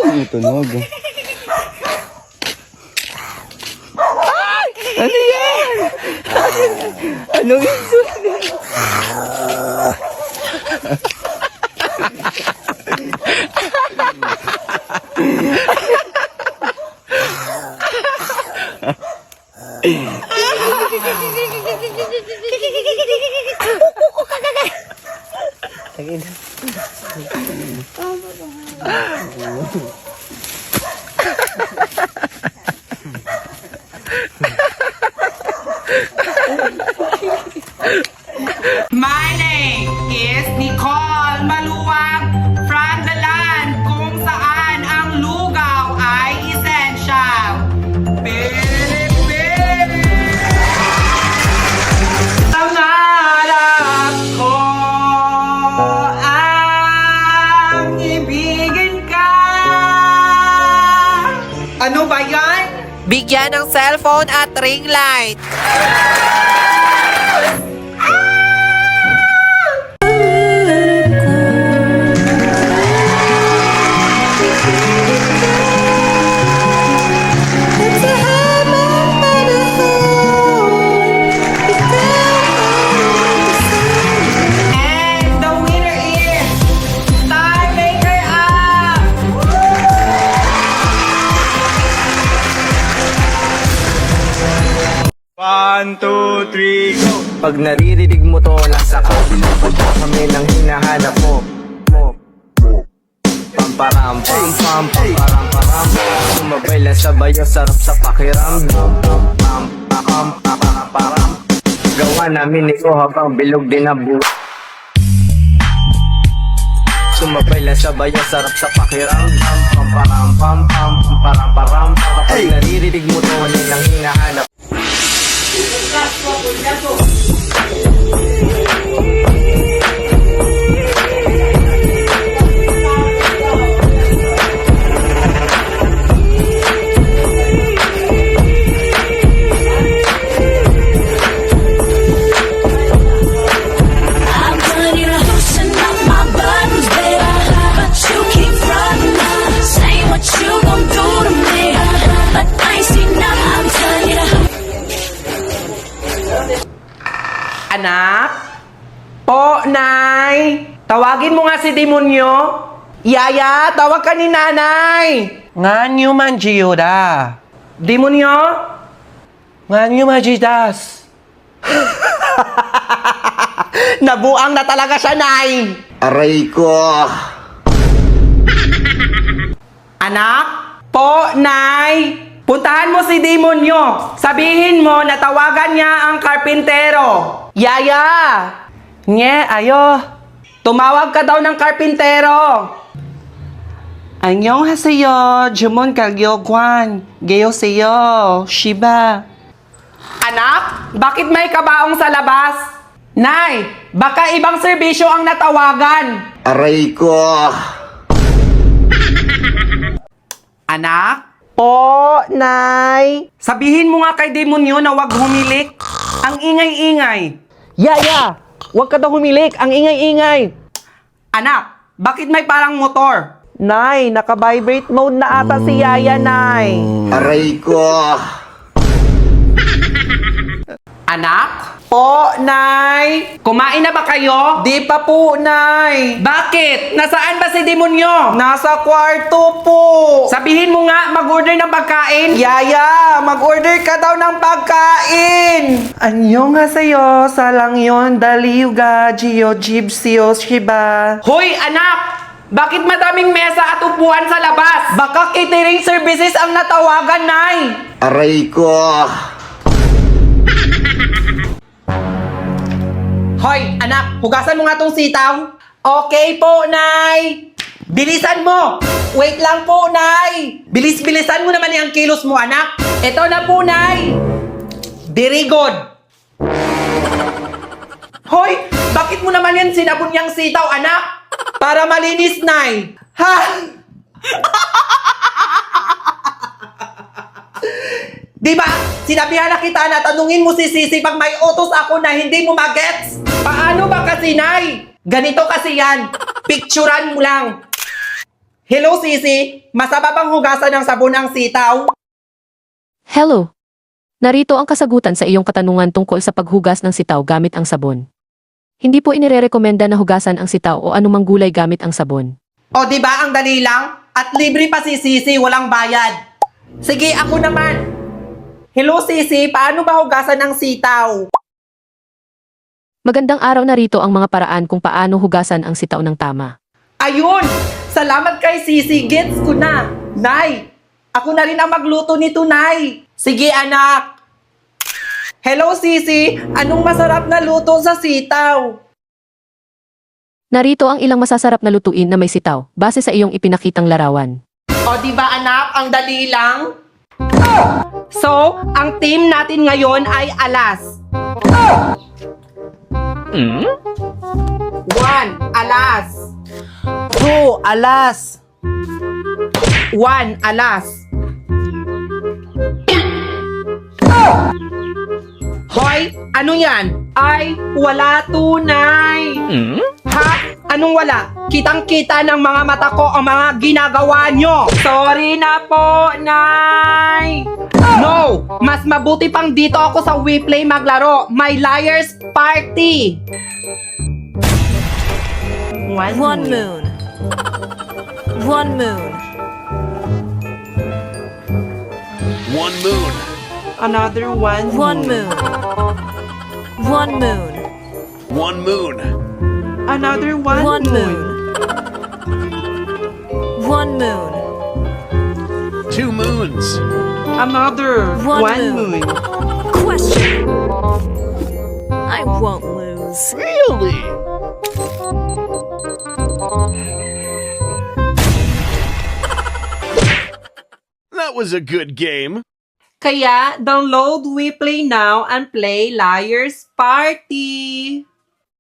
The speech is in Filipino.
Ano tunog? Ano yan? Anong ito? My name is Nicole Maluwag from the land kung saan ang lugaw ay essential. Pilipinas! Pangarap ko ang ibigin ka. Ano ba yan? Bigyan ng cellphone at ring light. And the winner is Star Maker Up! 1, 2, 3, go! Pag naririnig mo to, nasa kabilang kami ng hinahanap mo. Pamparam, pam, pam, pamparam, param. Sumabay lang sabayo, sarap sa pakiramdam. Pam, pam, pam, pam, param. Gawa namin ito habang bilog din ang buhay. Sumabay lang sabayo, sarap sa pakiramdam. Pamparam, pam, pam, pamparam, param. Pag naririnig mo to, kami ng hinahanap. I'm done here loosen up my buttons, baby. But you keep running, saying what you gon' do to me. But I ain't seen nothing. I'm done here. Anak? Po, Nay? Tawagin mo nga si Demonyo. Yaya, tawag ka ni Nanay. Nganyo man, Giyoda. Demonyo? Nganyo man, Gidas. Nabuang na talaga siya, Nay. Aray ko! Anak? Po, Nay? Puntahan mo si Demonyo. Sabihin mo na tawagan niya ang karpintero. Yaya! Nye, ayo. Tumawag ka daw ng karpintero. Annyeonghaseyo, Jumon Kagyogwan. Geyoseyo, Shiba. Anak, bakit may kabaong sa labas? Nay, baka ibang serbisyo ang natawagan. Aray ko! Anak? Po, Nay. Sabihin mo nga kay Demonyo na wag humilik. Ang ingay-ingay. Yaya, wag ka daw humilik. Ang ingay-ingay. Anak, bakit may parang motor? Nay, naka-vibrate mode na ata si Yaya, Nay. Aray ko! Anak? Po, Nay. Kumain na ba kayo? Di pa po, Nay. Bakit? Nasaan ba si Demonyo? Nasa kwarto po. Sabihin mo nga, mag-order ng pagkain. Yaya, mag-order ka daw ng pagkain. Anyong nga sa'yo, salang yon, daliuga, jiyo, jibsiyo, shiba. Hoy, anak! Bakit madaming mesa at upuan sa labas? Baka catering services ang natawagan, Nay. Aray ko! Hoy, anak, hugasan mo nga tong sitaw. Okay po, Nay. Bilisan mo. Wait lang po, Nay. Bilis-bilisan mo naman yung kilos mo, anak. Ito na po, Nay. Very good. Hoy, bakit mo naman yan sinabon yung sitaw, anak? Para malinis, Nay. Ha? Diba, sinabihan na kita na tanungin mo si Sisi pag may utos ako na hindi mo magets. Paano ba kasi, Nay? Ganito kasi yan. Picturean mo lang. Hello, Sisi! Masama bang hugasan ng sabon ang sitaw? Hello. Narito ang kasagutan sa iyong katanungan tungkol sa paghugas ng sitaw gamit ang sabon. Hindi po inirerekomenda na hugasan ang sitaw o anumang gulay gamit ang sabon. O di ba ang dali lang? At libre pa si Sisi, walang bayad. Sige, ako naman. Hello, Sisi! Paano ba hugasan ng sitaw? Magandang araw, narito ang mga paraan kung paano hugasan ang sitaw ng tama. Ayun! Salamat kay Sisi. Gets ko na. Nay, ako na rin ang magluto nito, Nay. Sige, anak. Hello, Sisi. Anong masarap na luto sa sitaw? Narito ang ilang masasarap na lutuin na may sitaw, base sa iyong ipinakitang larawan. O, di ba anak? Ang dali lang. So, ang team natin ngayon ay alas. 1. Alas. 2. Alas. 1. Alas. Hoy, ano yan? Ay, wala tunay. Ha? Anong wala? Kitang-kita ng mga mata ko ang mga ginagawa nyo. Sorry na po, Nay. No! Mas mabuti pang dito ako sa WePlay maglaro. My Liar's Party. One moon. One moon. One moon. Another one. One moon. One moon. One moon. Another one. One moon. One moon. Two moons. Another One moon. Question. I won't lose. Really? That was a good game. Kaya, download WePlay now and play Liar's Party.